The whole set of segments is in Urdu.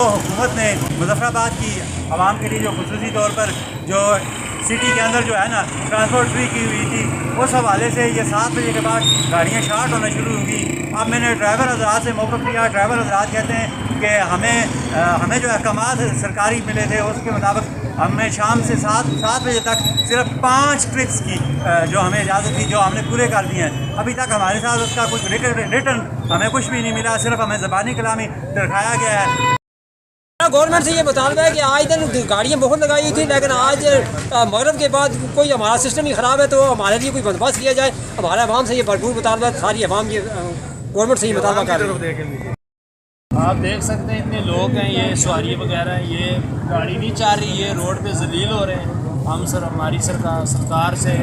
حکومت نے مظفرآباد کی عوام کے لیے جو خصوصی طور پر جو سٹی کے اندر جو ہے نا ٹرانسپورٹ فری کی ہوئی تھی، اس حوالے سے یہ 7 بجے کے بعد گاڑیاں شارٹ ہونا شروع ہوں گی۔ اب میں نے ڈرائیور حضرات سے موقف لیا، ڈرائیور حضرات کہتے ہیں کہ ہمیں جو احکامات سرکاری ملے تھے اس کے مطابق ہمیں شام سے 7 بجے تک صرف 5 ٹرپس کی جو ہمیں اجازت تھی، جو ہم نے پورے کر دی ہیں۔ ابھی تک ہمارے ساتھ اس کا کچھ ریٹرن ہمیں کچھ بھی نہیں ملا، صرف ہمیں زبانی کلامی دکھایا گیا ہے۔ گورنمنٹ سے یہ مطالبہ ہے کہ آج دن گاڑیاں بہت لگائی تھی، لیکن آج مغرب کے بعد کوئی ہمارا سسٹم ہی خراب ہے، تو ہمارے لیے کوئی بندوبست کیا جائے۔ ہمارے عوام سے یہ بھرپور مطالبہ ہے، ساری عوام یہ گورنمنٹ سے یہ مطالبہ کر رہی ہے۔ آپ دیکھ سکتے ہیں اتنے لوگ ہیں، یہ سواری وغیرہ ہیں، یہ گاڑی نہیں چل رہی ہے، روڈ پہ ذلیل ہو رہے ہیں۔ ہم ہماری سرکار سے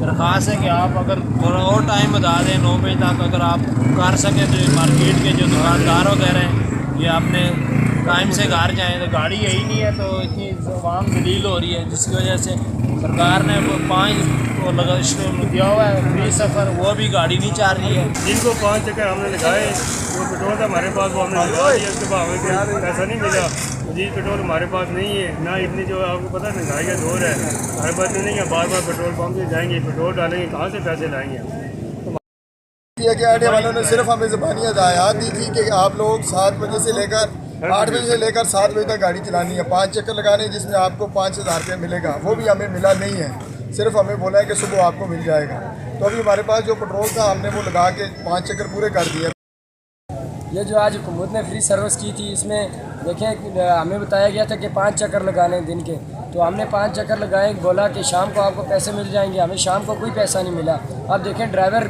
درخواست ہے کہ آپ اگر تھوڑا اور ٹائم بتا دیں، 9 بجے تک اگر آپ کر سکیں تو مارکیٹ کے جو دکاندار وغیرہ ہیں یہ اپنے ٹائم سے گھر جائیں۔ تو گاڑی یہی نہیں ہے تو اتنی عوام ذلیل ہو رہی ہے، جس کی وجہ سے سرکار نے 5 دیا ہوا ہے فری سفر، وہ بھی گاڑی نہیں چل رہی ہے۔ جن کو 5 چکر ہم نے لگائے، وہ پیٹرول تھا ہمارے پاس، وہ ہم نے لگا دیا، اس کے بعد ہمیں پیسہ نہیں ملا۔ مزید پیٹرول ہمارے پاس نہیں ہے، نہ اتنی جو آپ کو پتہ ہے مہنگائی کا دور ہے، ہمارے پاس نہیں ہے۔ بار بار پیٹرول پمپ سے جائیں گے، پیٹرول ڈالیں گے، کہاں سے پیسے لائیں گے؟ کہ آر ٹی اے والوں نے صرف ہمیں زبانی ہدایات دی تھی کہ آپ لوگ 7 بجے سے لے کر 8 بجے سے لے کر 7 بجے تک گاڑی چلانی ہے، 5 چکر لگانے جس میں آپ کو 5,000 روپے ملے گا، وہ بھی ہمیں ملا نہیں ہے۔ صرف ہمیں بولا ہے کہ صبح آپ کو مل جائے گا۔ تو ابھی ہمارے پاس جو پیٹرول تھا ہم نے وہ لگا کے 5 چکر پورے کر دیے۔ یہ جو آج حکومت نے فری سروس کی تھی، اس میں دیکھیں ہمیں بتایا گیا تھا کہ 5 چکر لگانے دن کے، تو ہم نے 5 چکر لگائے، بولا کہ شام کو آپ کو پیسے مل جائیں گے، ہمیں شام کو کوئی پیسہ نہیں ملا۔ اب دیکھیں ڈرائیور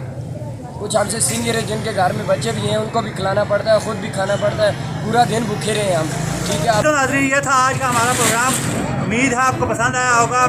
کچھ ہم سے سینئر ہے، جن کے گھر میں بچے بھی ہیں، ان کو بھی کھلانا پڑتا ہے، خود بھی کھانا پڑتا ہے، پورا دن بھوکے رہے ہیں ہم۔ ٹھیک ہے تو ناظرین، یہ تھا آج کا ہمارا پروگرام، امید ہے آپ کو پسند آیا ہوگا۔